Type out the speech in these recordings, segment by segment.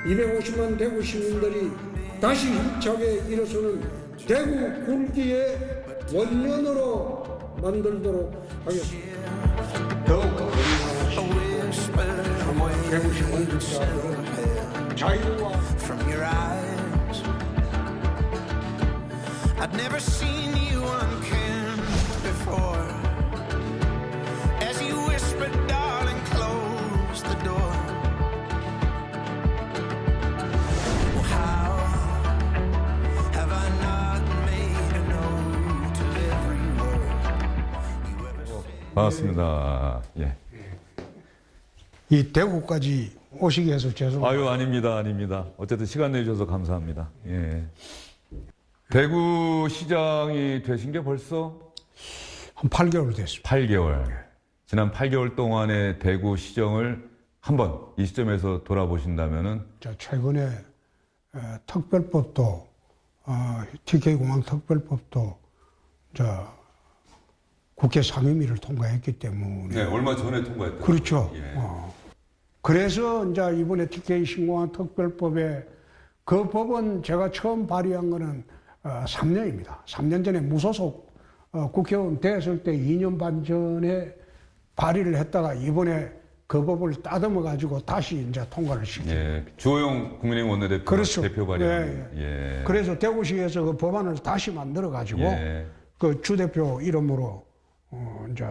250만 대구 시민들이 다시 힘차게 일어서는 대구 굴기의 원년으로 만들도록 하겠습니다. 더욱 대구 시민들은 자유와 I'd never seen you unkempt before. As you whispered, darling, close the door. Well, how have I not made a note of every word you ever said? 반갑습니다. 예. 이 대구까지 오시게 해서 죄송합니다. 아유, 아닙니다. 어쨌든 시간 내주셔서 감사합니다. 예. 대구 시장이 되신 게 벌써 한 8개월 됐습니다. 8개월. 지난 8개월 동안의 대구 시정을 한번 이 시점에서 돌아보신다면은 자, 최근에 특별법도 TK공항 특별법도 국회 상임위를 통과했기 때문에 네, 얼마 전에 통과했던 그렇죠. 예. 그래서 이제 이번에 TK 신공항 특별법에 그 법은 제가 처음 발의한 거는 3년입니다. 3년 전에 무소속 국회의원 됐을 때 2년 반 전에 발의를 했다가 이번에 그 법을 따듬어 가지고 다시 이제 통과를 시켰죠. 예. 주호영 국민의힘 원내대표 그렇죠. 대표 발의. 예. 그래서 대구시에서 그 법안을 다시 만들어 가지고 예. 그 주 대표 이름으로 이제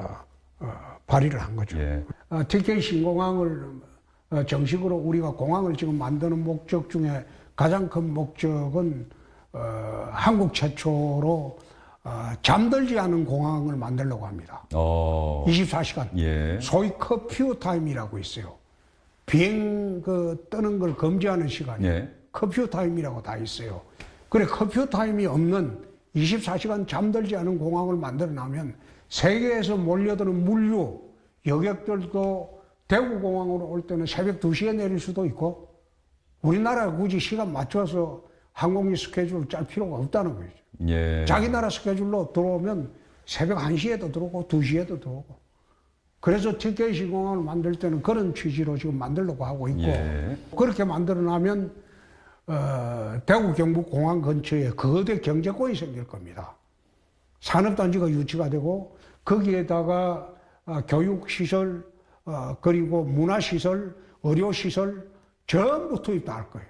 발의를 한 거죠. 예. TK 신공항을 정식으로 우리가 공항을 지금 만드는 목적 중에 가장 큰 목적은 한국 최초로 잠들지 않은 공항을 만들려고 합니다. 24시간. 예. 소위 커퓨 타임이라고 있어요. 비행 뜨는 걸 금지하는 시간이 예. 커퓨 타임이라고 다 있어요. 그래 커퓨 타임이 없는 24시간 잠들지 않은 공항을 만들어내면 세계에서 몰려드는 물류 여객들도 대구공항으로 올 때는 새벽 2시에 내릴 수도 있고 우리나라 굳이 시간 맞춰서 항공기 스케줄을 짤 필요가 없다는 거죠. 예. 자기 나라 스케줄로 들어오면 새벽 1시에도 들어오고 2시에도 들어오고. 그래서 TK 신공항을 만들 때는 그런 취지로 지금 만들려고 하고 있고 예. 그렇게 만들어나면 대구 경북공항 근처에 거대 경제권이 생길 겁니다. 산업단지가 유치가 되고 거기에다가 교육시설 그리고 문화시설, 의료시설 전부 투입도 할 거예요.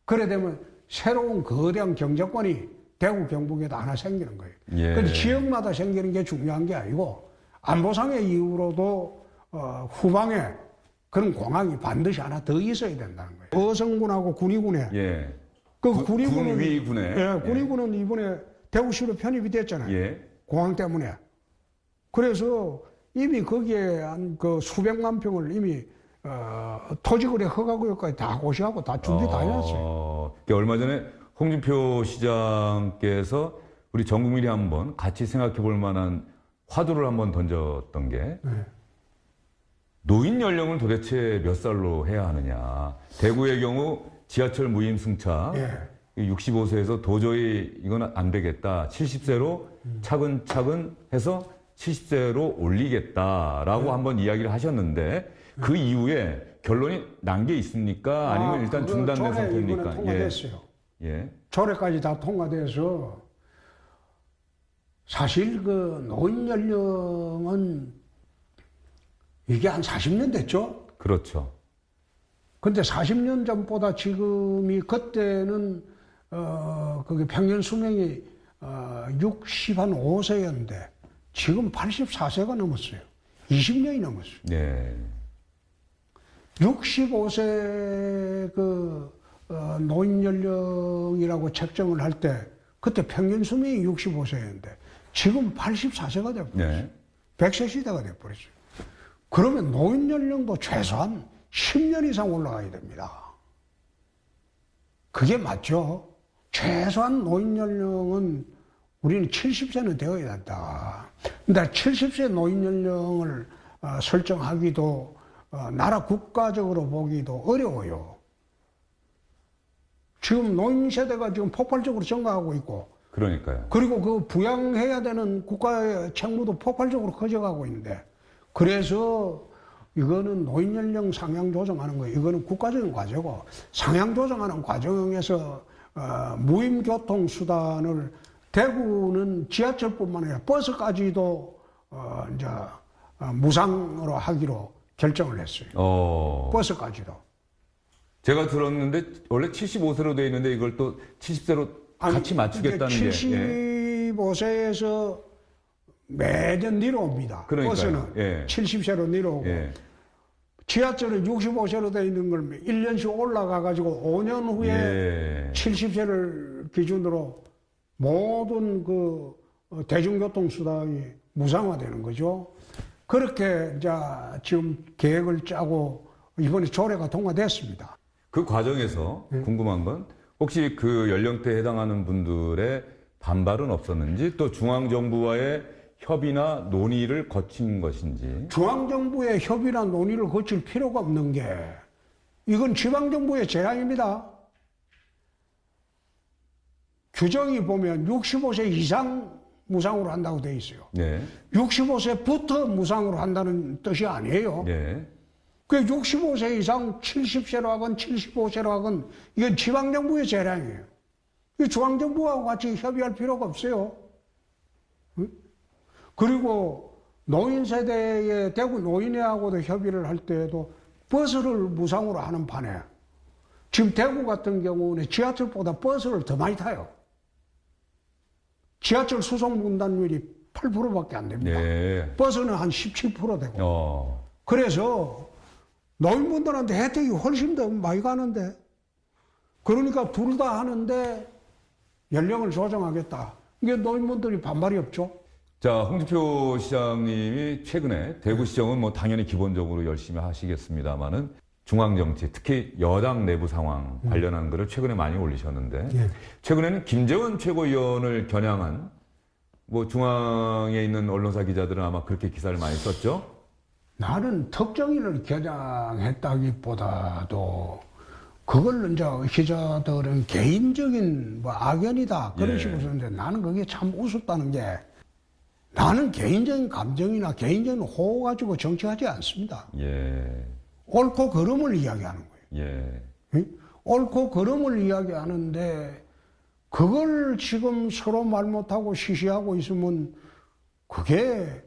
그래 되면 새로운 거대한 경제권이 대구 경북에도 하나 생기는 거예요. 예. 근데 지역마다 생기는 게 중요한 게 아니고 안보상의 이유로도 후방에 그런 공항이 반드시 하나 더 있어야 된다는 거예요. 어성군하고 군위군에 예. 군위군은 군위군에. 예, 군위군은 이번에 대구시로 편입이 됐잖아요. 예. 공항 때문에. 그래서 이미 거기에 한 그 수백만 평을 이미 토지거래 허가구역까지 다 고시하고 다 준비 다 해놨어요. 얼마 전에 홍준표 시장께서 우리 전 국민이 한번 같이 생각해 볼 만한 화두를 한번 던졌던 게 노인 연령을 도대체 몇 살로 해야 하느냐. 대구의 경우 지하철 무임 승차 65세에서 도저히 이건 안 되겠다. 70세로 차근차근 해서 70세로 올리겠다라고 한번 이야기를 하셨는데 그 이후에 결론이 난 게 있습니까? 아니면 일단 중단된 상태입니까? 통과됐어요. 예. 조례까지 다 통과돼서 사실 그 노인 연령은 이게 한 40년 됐죠? 그렇죠. 근데 40년 전보다 지금이 그때는 그게 평균 수명이 65세였는데 지금 84세가 넘었어요. 20년이 넘었어요. 네. 65세 노인 연령이라고 책정을 할 때 그때 평균 수명이 65세였는데 지금 84세가 돼버렸어요. 네. 100세 시대가 돼버렸어요. 그러면 노인 연령도 최소한 10년 이상 올라가야 됩니다. 그게 맞죠? 최소한 노인 연령은 우리는 70세는 되어야 된다. 근데 70세 노인 연령을 설정하기도 나라 국가적으로 보기도 어려워요. 지금 노인 세대가 지금 폭발적으로 증가하고 있고 그러니까요. 그리고 그 부양해야 되는 국가의 책무도 폭발적으로 커져가고 있는데 그래서 이거는 노인 연령 상향 조정하는 거, 이거는 국가적인 과제고, 상향 조정하는 과정에서 무임 교통 수단을 대구는 지하철뿐만 아니라 버스까지도 이제 무상으로 하기로 결정을 했어요. 버스까지도. 제가 들었는데 원래 75세로 돼 있는데 이걸 또 70세로 같이 맞추겠다는 게. 75세에서 매년 내려옵니다. 그러니까요. 버스는 예. 70세로 내려오고 예. 지하철은 65세로 돼 있는 걸 1년씩 올라가 가지고 5년 후에 예. 70세를 기준으로 모든 그 대중교통 수단이 무상화되는 거죠. 그렇게 이제 지금 계획을 짜고 이번에 조례가 통과됐습니다. 그 과정에서 궁금한 건 혹시 그 연령대에 해당하는 분들의 반발은 없었는지 또 중앙정부와의 협의나 논의를 거친 것인지. 중앙정부의 협의나 논의를 거칠 필요가 없는 게 이건 지방정부의 재량입니다. 규정이 보면 65세 이상 무상으로 한다고 돼 있어요. 네. 65세부터 무상으로 한다는 뜻이 아니에요. 네. 그 65세 이상 70세로 하건 75세로 하건 이건 지방정부의 재량이에요. 이 중앙정부와 같이 협의할 필요가 없어요. 응? 그리고 노인 세대의 대구 노인회하고도 협의를 할 때에도 버스를 무상으로 하는 판에 지금 대구 같은 경우는 지하철보다 버스를 더 많이 타요. 지하철 수송 분담률이 8%밖에 안 됩니다. 네. 버스는 한 17% 되고. 그래서 노인분들한테 혜택이 훨씬 더 많이 가는데, 그러니까 둘 다 하는데 연령을 조정하겠다. 이게 노인분들이 반발이 없죠. 자, 홍준표 시장님이 최근에 대구시정은 뭐 당연히 기본적으로 열심히 하시겠습니다만은 중앙정치, 특히 여당 내부 상황 관련한 글을 최근에 많이 올리셨는데 예. 최근에는 김재원 최고위원을 겨냥한 뭐 중앙에 있는 언론사 기자들은 아마 그렇게 기사를 많이 썼죠? 나는 특정인을 겨냥했다기보다도 그걸 이제 기자들은 개인적인 뭐 악연이다 그런 예. 식으로 썼는데 나는 그게 참 우습다는 게 나는 개인적인 감정이나 개인적인 호호 가지고 정치하지 않습니다. 예. 옳고 그름을 이야기하는 거예요. 예. 응? 옳고 그름을 이야기하는데 그걸 지금 서로 말 못하고 시시하고 있으면 그게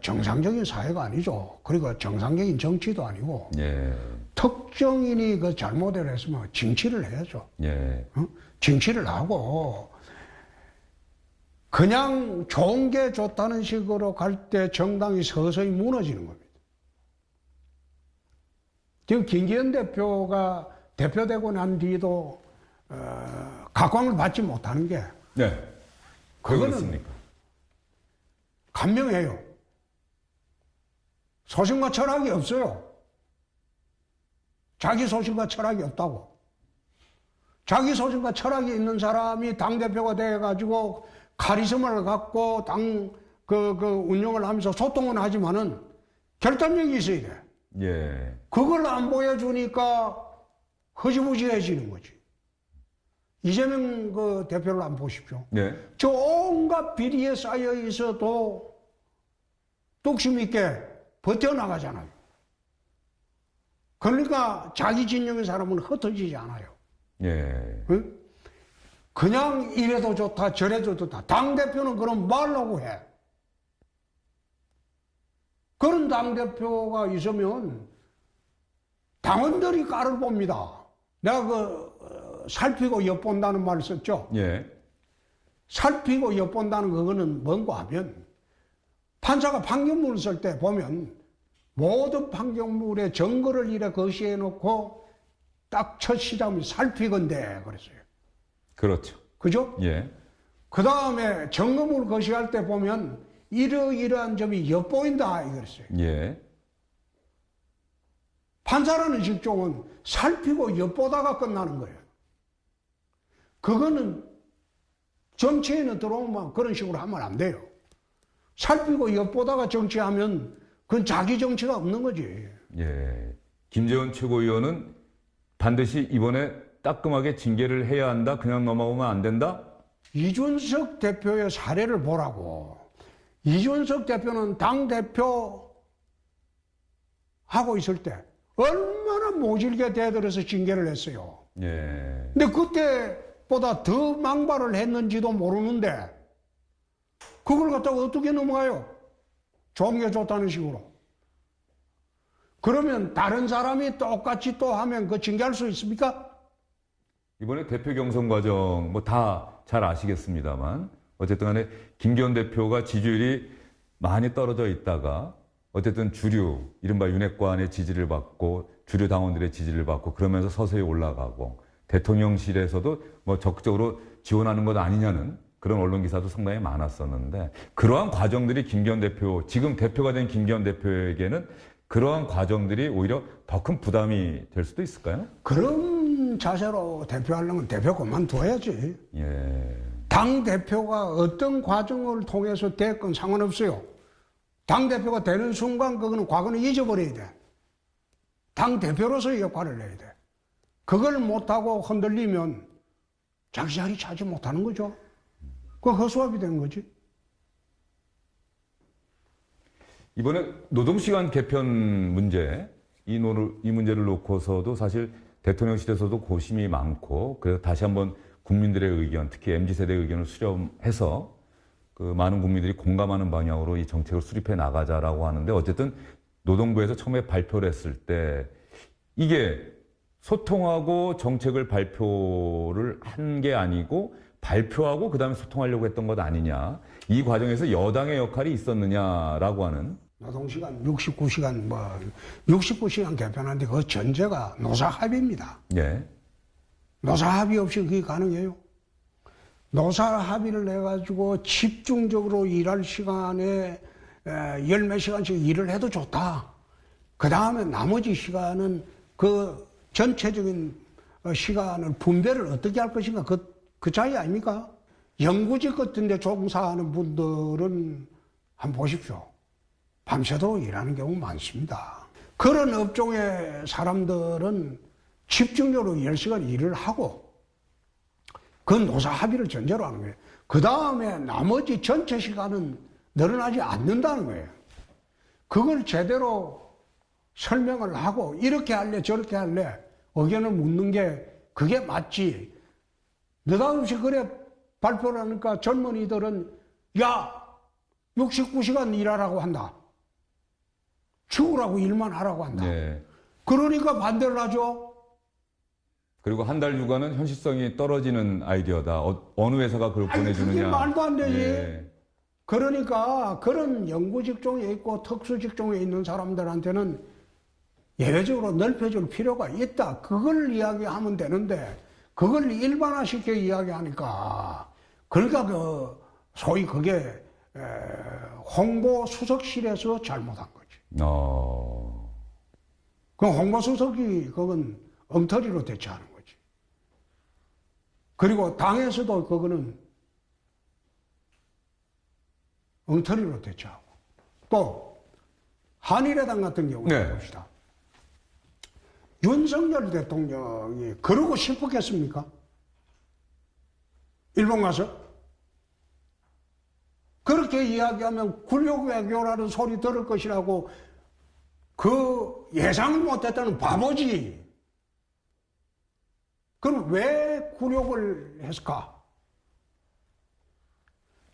정상적인 사회가 아니죠. 그리고 정상적인 정치도 아니고 예. 특정인이 그 잘못을 했으면 징치를 해야죠. 예. 응? 징치를 하고 그냥 좋은 게 좋다는 식으로 갈 때 정당이 서서히 무너지는 겁니다. 지금 김기현 대표가 대표되고 난 뒤도 각광을 받지 못하는 게 네. 왜 그거는 그렇습니까? 간명해요. 소신과 철학이 없어요. 자기 소신과 철학이 없다고. 자기 소신과 철학이 있는 사람이 당대표가 돼가지고 카리스마를 갖고 운영을 하면서 소통은 하지만은 결단력이 있어야 돼. 예. 그걸 안 보여주니까 허지부지해지는 거지. 이재명 그 대표를 한번 보십시오. 네. 저 온갖 비리에 쌓여 있어도 뚝심 있게 버텨나가잖아요. 그러니까 자기 진영의 사람은 흩어지지 않아요. 예. 응? 그냥 이래도 좋다 저래도 좋다. 당대표는 그럼 말라고 해. 그런 당대표가 있으면 당원들이 깔을 봅니다. 내가 살피고 엿본다는 말을 썼죠. 예. 살피고 엿본다는 그거는 뭔가 하면 판사가 판결문을 쓸 때 보면 모든 판결물의 증거를 이래 거시해 놓고 딱 첫 시작이 살피건대 그랬어요. 그렇죠. 그죠? 예. 그 다음에 점검을 거시할 때 보면 이러이러한 점이 엿보인다 이랬어요. 예. 판사라는 직종은 살피고 엿보다가 끝나는 거예요. 그거는 정치에는 들어오면 그런 식으로 하면 안 돼요. 살피고 엿보다가 정치하면 그건 자기 정치가 없는 거지. 예. 김재원 최고위원은 반드시 이번에 따끔하게 징계를 해야 한다. 그냥 넘어오면 안 된다. 이준석 대표의 사례를 보라고. 이준석 대표는 당대표 하고 있을 때 얼마나 모질게 대들어서 징계를 했어요. 예. 근데 그때보다 더 망발을 했는지도 모르는데 그걸 갖다가 어떻게 넘어가요? 종려줬다는 식으로. 그러면 다른 사람이 똑같이 또 하면 그 징계할 수 있습니까? 이번에 대표 경선 과정 뭐 다 잘 아시겠습니다만 어쨌든 간에 김기현 대표가 지지율이 많이 떨어져 있다가 어쨌든 주류 이른바 윤핵관의 지지를 받고 주류 당원들의 지지를 받고 그러면서 서서히 올라가고 대통령실에서도 뭐 적극적으로 지원하는 것 아니냐는 그런 언론 기사도 상당히 많았었는데 그러한 과정들이 김기현 대표 지금 대표가 된 김기현 대표에게는 그러한 과정들이 오히려 더 큰 부담이 될 수도 있을까요? 그런 자세로 대표하려면 대표 그만둬야지. 예. 당 대표가 어떤 과정을 통해서 됐건 상관없어요. 당 대표가 되는 순간 그거는 과거는 잊어버려야 돼. 당 대표로서의 역할을 해야 돼. 그걸 못하고 흔들리면 자기 자리 차지 못하는 거죠. 그 허수아비 된 거지. 이번에 노동시간 개편 문제, 이 문제를 놓고서도 사실 대통령실에서도 고심이 많고, 그래서 다시 한번 국민들의 의견, 특히 MZ세대의 의견을 수렴해서 그 많은 국민들이 공감하는 방향으로 이 정책을 수립해 나가자라고 하는데, 어쨌든 노동부에서 처음에 발표를 했을 때 이게 소통하고 정책을 발표를 한 게 아니고 발표하고 그다음에 소통하려고 했던 것 아니냐. 이 과정에서 여당의 역할이 있었느냐라고 하는. 노동시간 69시간 69시간 개편하는데 그 전제가 노사 합의입니다. 예. 노사 합의 없이 그게 가능해요? 노사 합의를 해가지고 집중적으로 일할 시간에 열 몇 시간씩 일을 해도 좋다. 그 다음에 나머지 시간은 그 전체적인 시간을 분배를 어떻게 할 것인가 그 차이 아닙니까? 연구직 같은 데 종사하는 분들은 한번 보십시오. 밤새도 일하는 경우 많습니다. 그런 업종의 사람들은 집중적으로 10시간 일을 하고 그 노사 합의를 전제로 하는 거예요. 그 다음에 나머지 전체 시간은 늘어나지 않는다는 거예요. 그걸 제대로 설명을 하고 이렇게 할래 저렇게 할래 의견을 묻는 게 그게 맞지. 느닷없이 그래 발표를 하니까 젊은이들은 야 69시간 일하라고 한다. 죽으라고 일만 하라고 한다. 네. 그러니까 반대를 하죠. 그리고 한 달 휴가는 현실성이 떨어지는 아이디어다. 어느 회사가 그걸 보내주느냐. 그게 말도 안 되지. 예. 그러니까 그런 연구직종에 있고 특수직종에 있는 사람들한테는 예외적으로 넓혀줄 필요가 있다. 그걸 이야기하면 되는데 그걸 일반화시켜 이야기하니까 그러니까 소위 그게 홍보 수석실에서 잘못한 거지. 그 홍보 수석이 그건 엉터리로 대처하는 거지. 그리고 당에서도 그거는 엉터리로 대처하고 또 한일회담 같은 경우를 네. 봅시다. 윤석열 대통령이 그러고 싶었겠습니까? 일본 가서? 그렇게 이야기하면 굴욕 외교라는 소리 들을 것이라고 그 예상을 못했다는 바보지. 그럼 왜 굴욕을 했을까?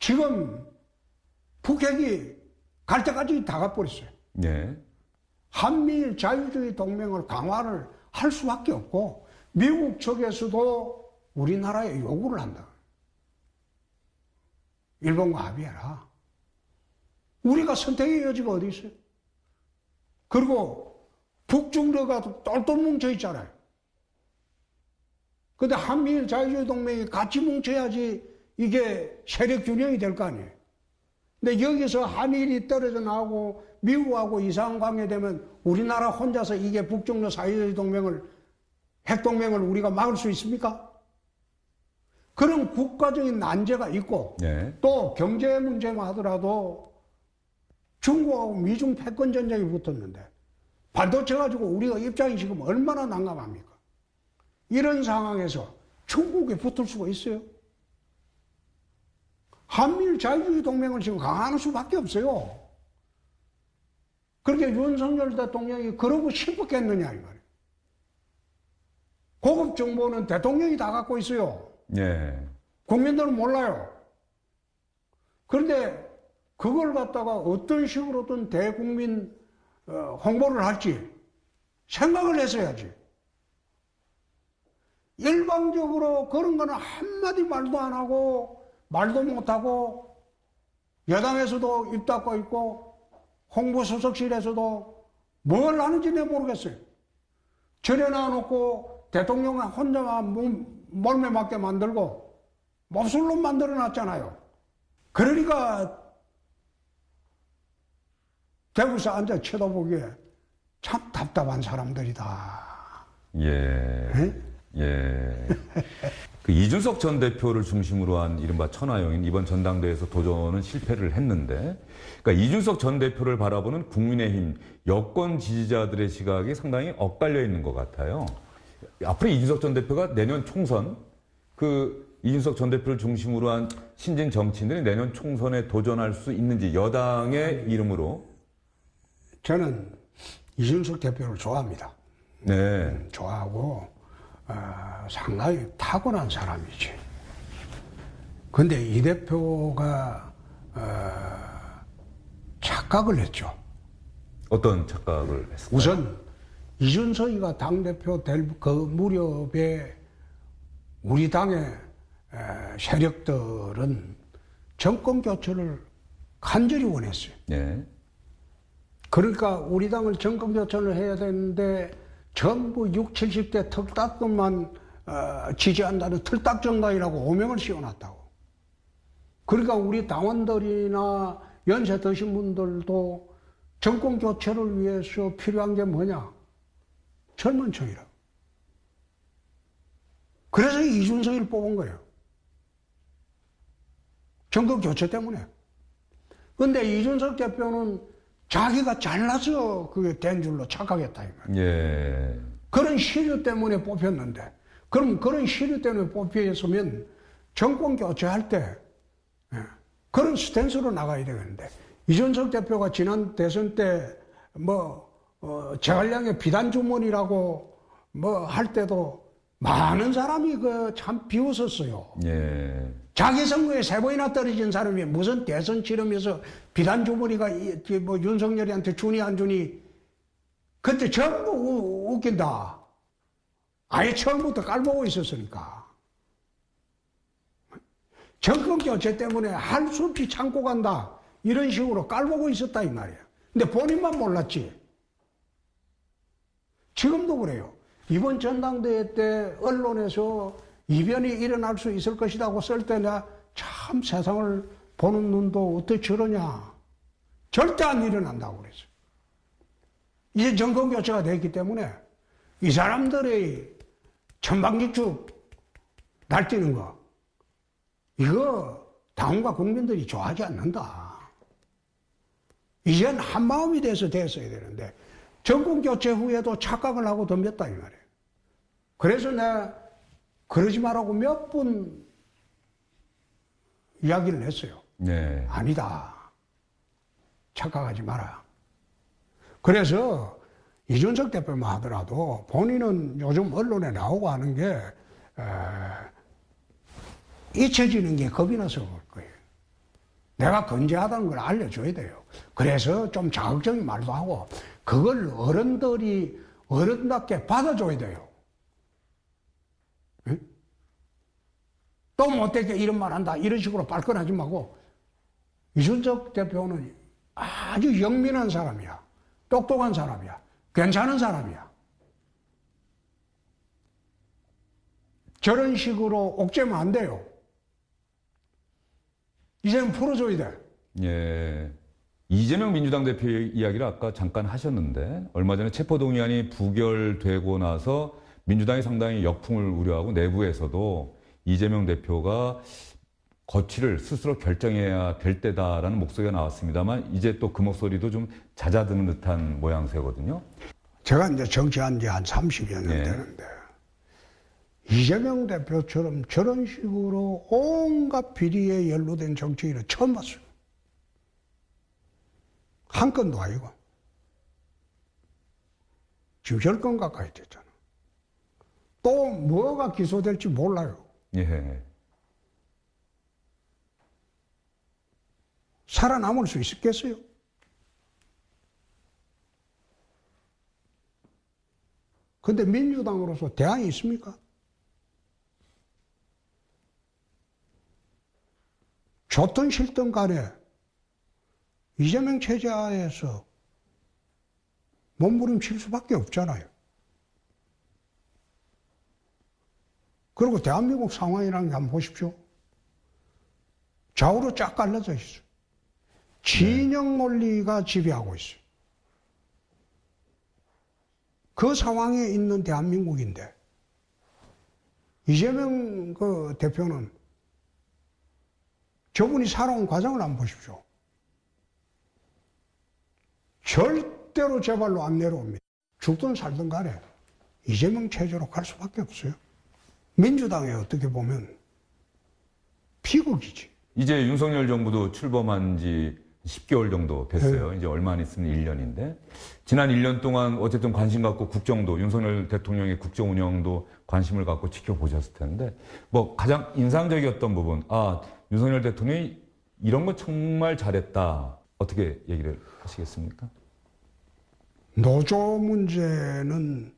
지금 북핵이 갈 때까지 다 가버렸어요. 네. 한미일 자유주의 동맹을 강화를 할 수밖에 없고 미국 측에서도 우리나라에 요구를 한다. 일본과 합의해라. 우리가 선택의 여지가 어디 있어요? 그리고 북중러가 똘똘 뭉쳐 있잖아요. 근데 한미일 자유주의 동맹이 같이 뭉쳐야지 이게 세력 균형이 될 거 아니에요. 근데 여기서 한일이 떨어져 나오고 미국하고 이상한 관계 되면 우리나라 혼자서 이게 북중러 사회주의 동맹을 핵동맹을 우리가 막을 수 있습니까? 그런 국가적인 난제가 있고 네. 또 경제 문제만 하더라도 중국하고 미중 패권 전쟁이 붙었는데 발도쳐가지고 우리가 입장이 지금 얼마나 난감합니까? 이런 상황에서 중국에 붙을 수가 있어요? 한미일 자유주의 동맹을 지금 강화하는 수밖에 없어요. 그렇게 윤석열 대통령이 그러고 싶었겠느냐 이 말이에요. 고급 정보는 대통령이 다 갖고 있어요. 예. 국민들은 몰라요. 그런데 그걸 갖다가 어떤 식으로든 대국민 홍보를 할지 생각을 했어야지. 일방적으로 그런 거는 한마디 말도 안 하고 말도 못하고 여당에서도 입 닫고 있고 홍보수석실에서도 뭘 하는지 내가 모르겠어요. 절여놔놓고 대통령 혼자만 몰매 맞게 만들고 몹쓸로 만들어놨잖아요. 그러니까 대구에서 앉아 쳐다보기에 참 답답한 사람들이다. 예. 에? 예. 그 이준석 전 대표를 중심으로 한 이른바 천하용인 이번 전당대회에서 도전은 실패를 했는데, 그러니까 이준석 전 대표를 바라보는 국민의힘 여권 지지자들의 시각이 상당히 엇갈려 있는 것 같아요. 앞으로 이준석 전 대표가 내년 총선, 그 이준석 전 대표를 중심으로 한 신진 정치인들이 내년 총선에 도전할 수 있는지 여당의 이름으로. 저는 이준석 대표를 좋아합니다. 네. 좋아하고 상당히 타고난 사람이지. 근데 이 대표가 착각을 했죠. 어떤 착각을 했을까요? 우선 이준석이가 당대표 될 그 무렵에 우리 당의 세력들은 정권 교체를 간절히 원했어요. 네. 그러니까 우리 당을 정권 교체를 해야 되는데 전부 60, 70대 털딱들만 지지한다는 털딱정당이라고 오명을 씌워놨다고. 그러니까 우리 당원들이나 연세 드신 분들도 정권 교체를 위해서 필요한 게 뭐냐? 젊은 층이라. 그래서 이준석이를 뽑은 거예요. 정권 교체 때문에. 근데 이준석 대표는 자기가 잘나서 그게 된 줄로 착각했다 이 말이에요. 예. 그런 시류 때문에 뽑혔는데, 그럼 그런 시류 때문에 뽑혔으면 정권 교체할 때 그런 스탠스로 나가야 되겠는데, 이준석 대표가 지난 대선 때 재활량의 비단 주머니라고 할 때도 많은 사람이 참 비웃었어요. 예. 자기 선거에 3번이나 떨어진 사람이 무슨 대선 치르면서 비단 주머니가 윤석열이한테 주니 안 주니 그때 전부 웃긴다. 아예 처음부터 깔보고 있었으니까. 정권 교체 때문에 할 수 없이 참고 간다. 이런 식으로 깔보고 있었다 이 말이에요. 근데 본인만 몰랐지. 지금도 그래요. 이번 전당대회 때 언론에서 이변이 일어날 수 있을 것이라고 쓸 때 내가 참 세상을 보는 눈도 어떻게 저러냐. 절대 안 일어난다고 그랬어요. 이제 정권 교체가 됐기 때문에 이 사람들의 천방지축 날뛰는 거, 이거 당원과 국민들이 좋아하지 않는다. 이젠 한마음이 돼서 됐어야 되는데 정권 교체 후에도 착각을 하고 덤볐다 이 말이에요. 그래서 내가 그러지 말라고 몇 번 이야기를 했어요. 네. 아니다. 착각하지 마라. 그래서 이준석 대표만 하더라도 본인은 요즘 언론에 나오고 하는 게 잊혀지는 게 겁이 나서 그럴 거예요. 내가 건재하다는 걸 알려줘야 돼요. 그래서 좀 자극적인 말도 하고 그걸 어른들이 어른답게 받아줘야 돼요. 응? 또 못되게 이런 말 한다 이런 식으로 발끈하지 말고, 이준석 대표는 아주 영민한 사람이야. 똑똑한 사람이야. 괜찮은 사람이야. 저런 식으로 옥죄면 안 돼요. 이제는 풀어줘야 돼. 예. 이재명 민주당 대표 이야기를 아까 잠깐 하셨는데, 얼마 전에 체포동의안이 부결되고 나서 민주당이 상당히 역풍을 우려하고 내부에서도 이재명 대표가 거취를 스스로 결정해야 될 때다라는 목소리가 나왔습니다만, 이제 또 그 목소리도 좀 잦아드는 듯한 모양새거든요. 제가 이제 정치한 지 한 30여 년 네. 되는데, 이재명 대표처럼 저런 식으로 온갖 비리에 연루된 정치인은 처음 봤어요. 한 건도 아니고. 지금 열건 가까이 됐잖아. 또 뭐가 기소될지 몰라요. 예. 살아남을 수 있겠어요? 근데 민주당으로서 대안이 있습니까? 좋든 싫든 간에 이재명 체제하에서 몸부림칠 수밖에 없잖아요. 그리고 대한민국 상황이라는 게 한번 보십시오. 좌우로 쫙 갈라져 있어요. 진영 논리가 지배하고 있어요. 그 상황에 있는 대한민국인데 이재명 그 대표는 저분이 살아온 과정을 한번 보십시오. 절대로 제 발로 안 내려옵니다. 죽든 살든 간에 이재명 체제로 갈 수밖에 없어요. 민주당에 어떻게 보면 비극이지. 이제 윤석열 정부도 출범한 지 10개월 정도 됐어요. 이제 얼마 안 있으면 1년인데. 지난 1년 동안 어쨌든 관심 갖고 국정도, 윤석열 대통령의 국정 운영도 관심을 갖고 지켜보셨을 텐데, 뭐 가장 인상적이었던 부분, 아, 윤석열 대통령이 이런 거 정말 잘했다. 어떻게 얘기를 하시겠습니까? 노조 문제는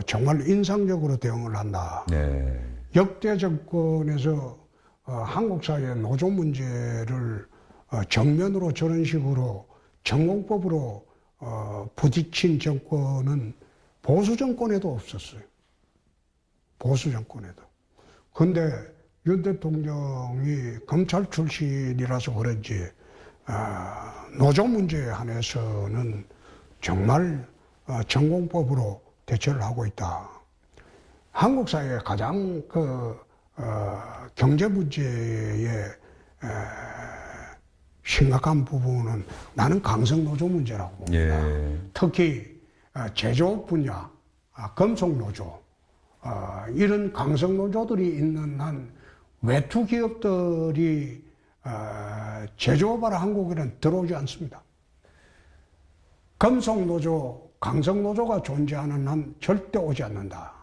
정말 인상적으로 대응을 한다. 네. 역대 정권에서 한국 사회의 노조 문제를 정면으로 저런 식으로 전공법으로 부딪힌 정권은 보수 정권에도 없었어요. 보수 정권에도. 근데 윤 대통령이 검찰 출신이라서 그런지 노조 문제에 한해서는 정말 전공법으로 대처를 하고 있다. 한국 사회의 가장 경제 문제의 심각한 부분은 나는 강성노조 문제라고 봅니다. 예. 특히 제조업 분야, 금속노조, 이런 강성노조들이 있는 한 외투 기업들이 제조업하러 한국에는 들어오지 않습니다. 금속노조, 강성노조가 존재하는 한 절대 오지 않는다.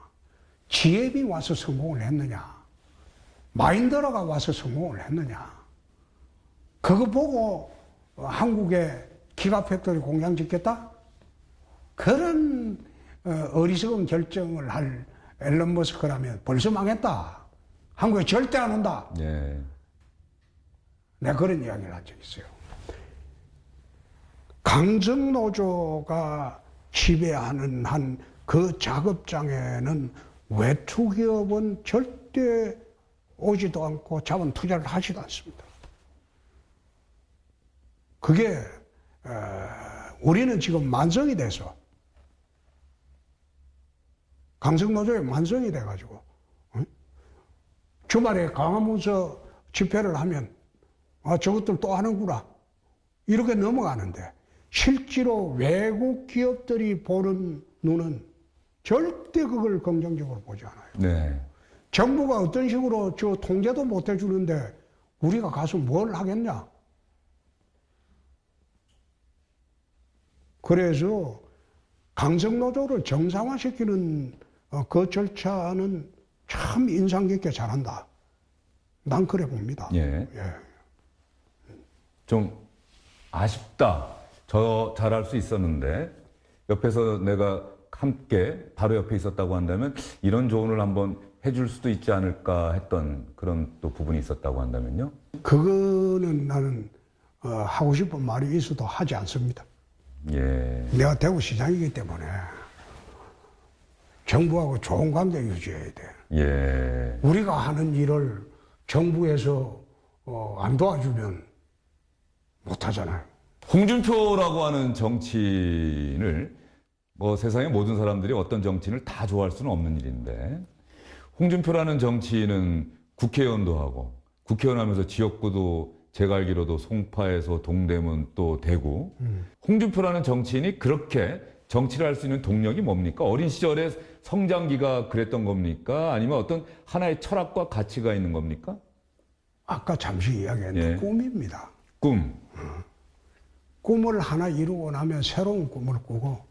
기업이 와서 성공을 했느냐? 마인드라가 와서 성공을 했느냐? 그거 보고 한국에 기가팩토리 공장 짓겠다? 그런 어리석은 결정을 할 앨런 머스크라면 벌써 망했다. 한국에 절대 안 온다. 네. 내가 그런 이야기를 한 적이 있어요. 강정노조가 지배하는 한 그 작업장에는 외투기업은 절대 오지도 않고 자본 투자를 하지도 않습니다. 그게 우리는 지금 만성이 돼서 강성노조에 만성이 돼가지고 주말에 강화문서 집회를 하면 저것들 또 하는구나 이렇게 넘어가는데 실제로 외국 기업들이 보는 눈은 절대 그걸 긍정적으로 보지 않아요. 네. 정부가 어떤 식으로 저 통제도 못 해주는데 우리가 가서 뭘 하겠냐? 그래서 강성노조를 정상화시키는 그 절차는 참 인상 깊게 잘한다. 난 그래 봅니다. 예. 예. 좀 아쉽다. 저 잘할 수 있었는데 옆에서 내가 함께 바로 옆에 있었다고 한다면 이런 조언을 한번 해줄 수도 있지 않을까 했던 그런 또 부분이 있었다고 한다면요. 그거는 나는 하고 싶은 말이 있어도 하지 않습니다. 예. 내가 대구시장이기 때문에 정부하고 좋은 관계 유지해야 돼. 예. 우리가 하는 일을 정부에서 안 도와주면 못하잖아요. 홍준표라고 하는 정치인을 뭐 세상의 모든 사람들이 어떤 정치인을 다 좋아할 수는 없는 일인데 홍준표라는 정치인은 국회의원도 하고 국회의원 하면서 지역구도 제가 알기로도 송파에서 동대문 또 대구 홍준표라는 정치인이 그렇게 정치를 할 수 있는 동력이 뭡니까? 어린 시절에 성장기가 그랬던 겁니까? 아니면 어떤 하나의 철학과 가치가 있는 겁니까? 아까 잠시 이야기했는데 예. 꿈입니다. 꿈. 꿈을 하나 이루고 나면 새로운 꿈을 꾸고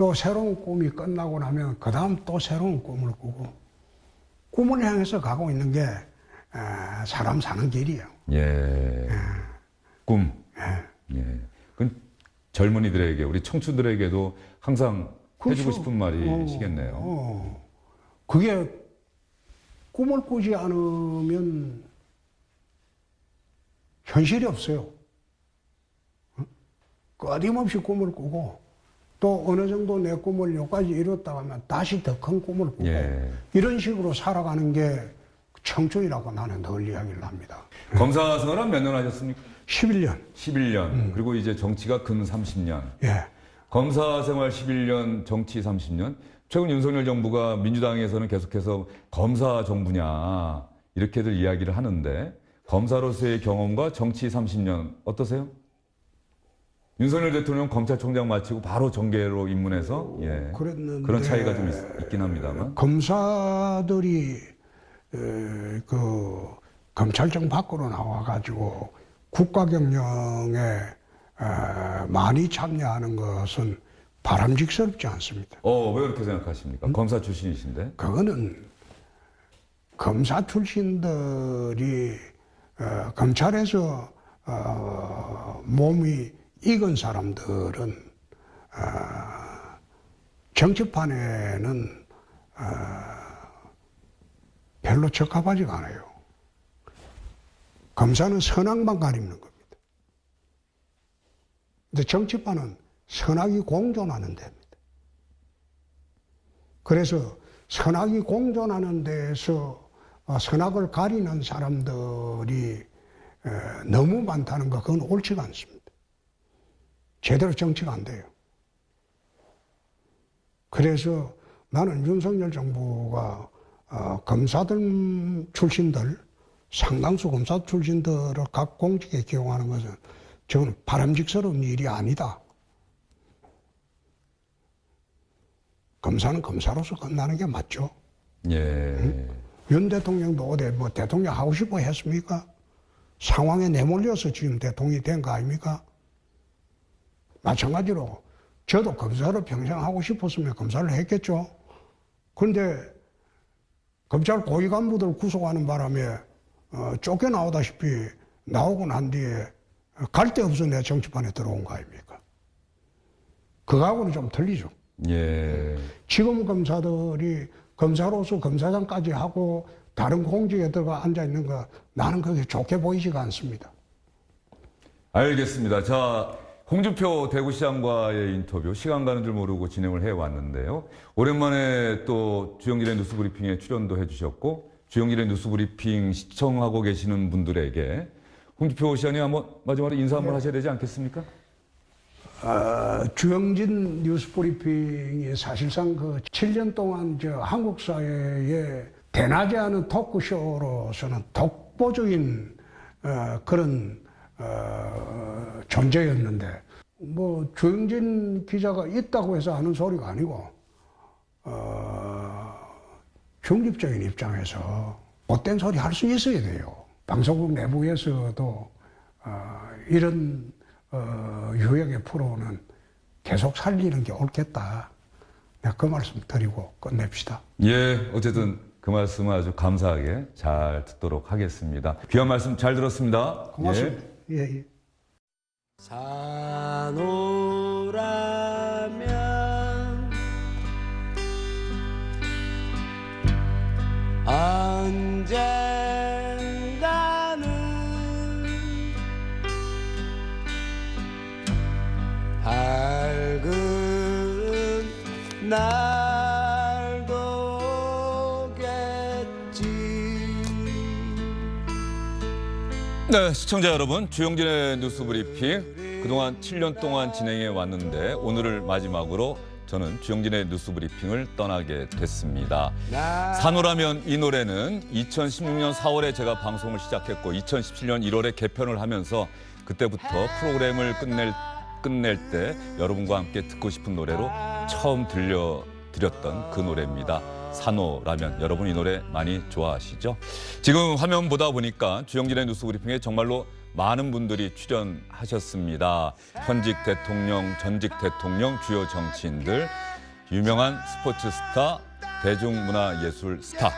또 새로운 꿈이 끝나고 나면 그 다음 또 새로운 꿈을 꾸고 꿈을 향해서 가고 있는 게 사람 사는 길이에요. 예. 꿈. 예. 그 젊은이들에게, 우리 청춘들에게도 항상 해주고 그렇죠. 싶은 말이시겠네요. 그게 꿈을 꾸지 않으면 현실이 없어요. 끊임없이 꿈을 꾸고 또 어느 정도 내 꿈을 여기까지 이뤘다 하면 다시 더 큰 꿈을 꾸고 예. 이런 식으로 살아가는 게 청춘이라고 나는 늘 이야기를 합니다. 검사 생활은 몇 년 하셨습니까? 11년. 11년. 그리고 이제 정치가 근 30년. 예. 검사 생활 11년, 정치 30년. 최근 윤석열 정부가 민주당에서는 계속해서 검사 정부냐 이렇게들 이야기를 하는데 검사로서의 경험과 정치 30년 어떠세요? 윤석열 대통령 검찰총장 마치고 바로 정계로 입문해서 예. 그랬는데 그런 차이가 좀 있긴 합니다만. 검사들이 그 검찰청 밖으로 나와가지고 국가경영에 많이 참여하는 것은 바람직스럽지 않습니다. 왜 그렇게 생각하십니까? 검사 출신이신데. 그거는 검사 출신들이 검찰에서 몸이 익은 사람들은 정치판에는 별로 적합하지가 않아요. 검사는 선악만 가리는 겁니다. 근데 정치판은 선악이 공존하는 데입니다. 그래서 선악이 공존하는 데에서 선악을 가리는 사람들이 너무 많다는 거 그건 옳지가 않습니다. 제대로 정치가 안 돼요. 그래서 나는 윤석열 정부가 검사들 출신들, 상당수 검사 출신들을 각 공직에 기용하는 것은 저는 바람직스러운 일이 아니다. 검사는 검사로서 끝나는 게 맞죠. 예. 응? 윤 대통령도 어디 뭐 대통령 하고 싶어 했습니까? 상황에 내몰려서 지금 대통령이 된 거 아닙니까? 마찬가지로 저도 검사를 평생 하고 싶었으면 검사를 했겠죠. 그런데 검찰 고위 간부들 구속하는 바람에 쫓겨나오다시피 나오고 난 뒤에 갈 데 없어 내 정치판에 들어온 거 아닙니까? 그거하고는 좀 틀리죠. 예. 지금 검사들이 검사로서 검사장까지 하고 다른 공직에 들어가 앉아 있는 거 나는 그게 좋게 보이지가 않습니다. 알겠습니다. 자, 홍준표 대구시장과의 인터뷰 시간 가는 줄 모르고 진행을 해왔는데요. 오랜만에 또 주영길의 뉴스브리핑에 출연도 해주셨고 주영길의 뉴스브리핑 시청하고 계시는 분들에게 홍준표 시장님 한번 마지막으로 인사 한번 하셔야 되지 않겠습니까? 주영진 뉴스브리핑이 사실상 그 7년 동안 한국 사회에 대낮에 하는 토크쇼로서는 독보적인 그런 존재였는데 뭐 주영진 기자가 있다고 해서 하는 소리가 아니고 중립적인 입장에서 못된 소리 할 수 있어야 돼요. 방송국 내부에서도 이런 유형의 프로는 계속 살리는 게 옳겠다. 내가 그 말씀 드리고 끝냅시다. 예, 어쨌든 그 말씀 아주 감사하게 잘 듣도록 하겠습니다. 귀한 말씀 잘 들었습니다. 고맙습니다. 예. 예. 산호라면 언젠가는 밝은 날도 오겠지. 네, 시청자 여러분, 주영진의 뉴스브리핑 그동안 7년 동안 진행해 왔는데 오늘을 마지막으로 저는 주영진의 뉴스브리핑을 떠나게 됐습니다. 산호라면 이 노래는 2016년 4월에 제가 방송을 시작했고 2017년 1월에 개편을 하면서 그때부터 프로그램을 끝낼 때 여러분과 함께 듣고 싶은 노래로 처음 들려드렸던 그 노래입니다. 산호라면. 여러분 이 노래 많이 좋아하시죠? 지금 화면 보다 보니까 주영진의 뉴스브리핑에 정말로 많은 분들이 출연하셨습니다. 현직 대통령, 전직 대통령, 주요 정치인들, 유명한 스포츠 스타, 대중문화예술 스타,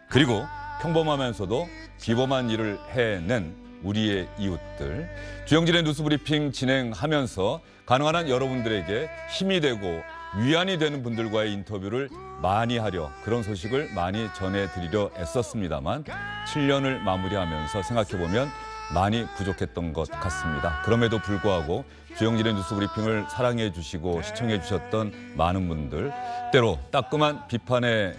그리고 평범하면서도 비범한 일을 해낸 우리의 이웃들, 주영진의 뉴스브리핑 진행하면서 가능한 한 여러분들에게 힘이 되고 위안이 되는 분들과의 인터뷰를 많이 하려, 그런 소식을 많이 전해드리려 애썼습니다만 7년을 마무리하면서 생각해보면 많이 부족했던 것 같습니다. 그럼에도 불구하고 주영진의 뉴스브리핑을 사랑해 주시고 시청해 주셨던 많은 분들, 때로 따끔한 비판의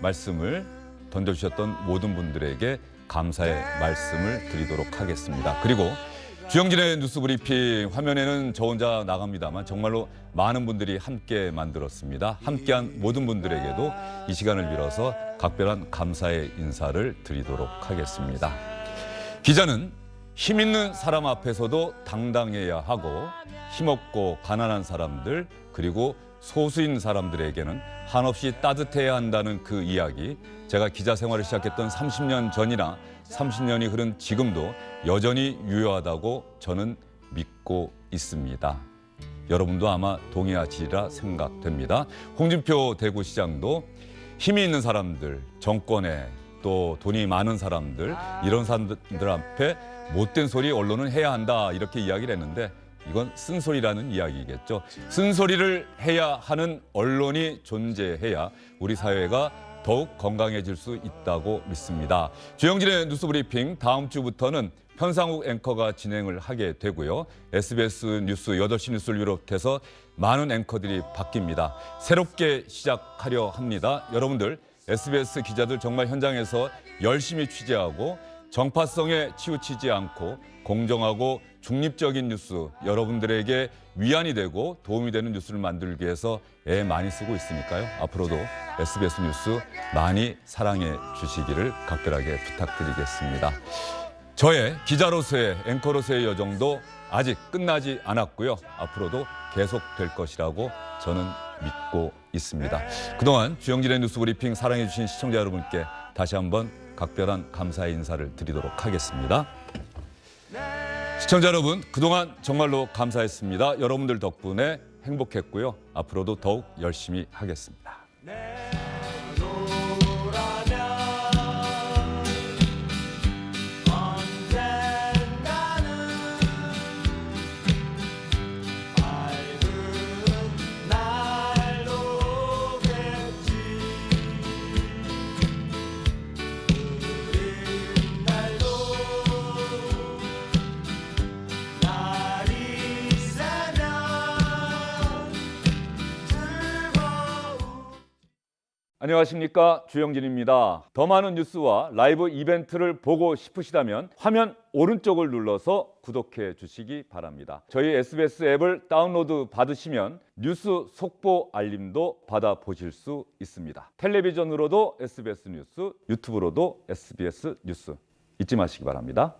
말씀을 던져주셨던 모든 분들에게 감사의 말씀을 드리도록 하겠습니다. 그리고 주영진의 뉴스브리핑 화면에는 저 혼자 나갑니다만 정말로 많은 분들이 함께 만들었습니다. 함께한 모든 분들에게도 이 시간을 빌어서 각별한 감사의 인사를 드리도록 하겠습니다. 기자는 힘 있는 사람 앞에서도 당당해야 하고, 힘없고 가난한 사람들, 그리고 소수인 사람들에게는 한없이 따뜻해야 한다는 그 이야기, 제가 기자 생활을 시작했던 30년 전이나 30년이 흐른 지금도 여전히 유효하다고 저는 믿고 있습니다. 여러분도 아마 동의하시리라 생각됩니다. 홍준표 대구시장도 힘이 있는 사람들, 정권에 또 돈이 많은 사람들, 이런 사람들 앞에 못된 소리 언론은 해야 한다, 이렇게 이야기를 했는데 이건 쓴소리라는 이야기겠죠. 쓴소리를 해야 하는 언론이 존재해야 우리 사회가 더욱 건강해질 수 있다고 믿습니다. 주영진의 뉴스브리핑 다음 주부터는 현상욱 앵커가 진행을 하게 되고요. SBS 뉴스 8시 뉴스를 비롯해서 많은 앵커들이 바뀝니다. 새롭게 시작하려 합니다. 여러분들, SBS 기자들 정말 현장에서 열심히 취재하고 정파성에 치우치지 않고 공정하고 중립적인 뉴스, 여러분들에게 위안이 되고 도움이 되는 뉴스를 만들기 위해서 애 많이 쓰고 있으니까요. 앞으로도 SBS 뉴스 많이 사랑해 주시기를 각별하게 부탁드리겠습니다. 저의 기자로서의, 앵커로서의 여정도 아직 끝나지 않았고요. 앞으로도 계속될 것이라고 저는 믿고 있습니다. 그동안 주영진의 뉴스브리핑 사랑해 주신 시청자 여러분께 다시 한번 각별한 감사의 인사를 드리도록 하겠습니다. 시청자 여러분, 그동안 정말로 감사했습니다. 여러분들 덕분에 행복했고요. 앞으로도 더욱 열심히 하겠습니다. 안녕하십니까, 주영진입니다. 더 많은 뉴스와 라이브 이벤트를 보고 싶으시다면 화면 오른쪽을 눌러서 구독해 주시기 바랍니다. 저희 SBS 앱을 다운로드 받으시면 뉴스 속보 알림도 받아보실 수 있습니다. 텔레비전으로도 SBS 뉴스, 유튜브로도 SBS 뉴스 잊지 마시기 바랍니다.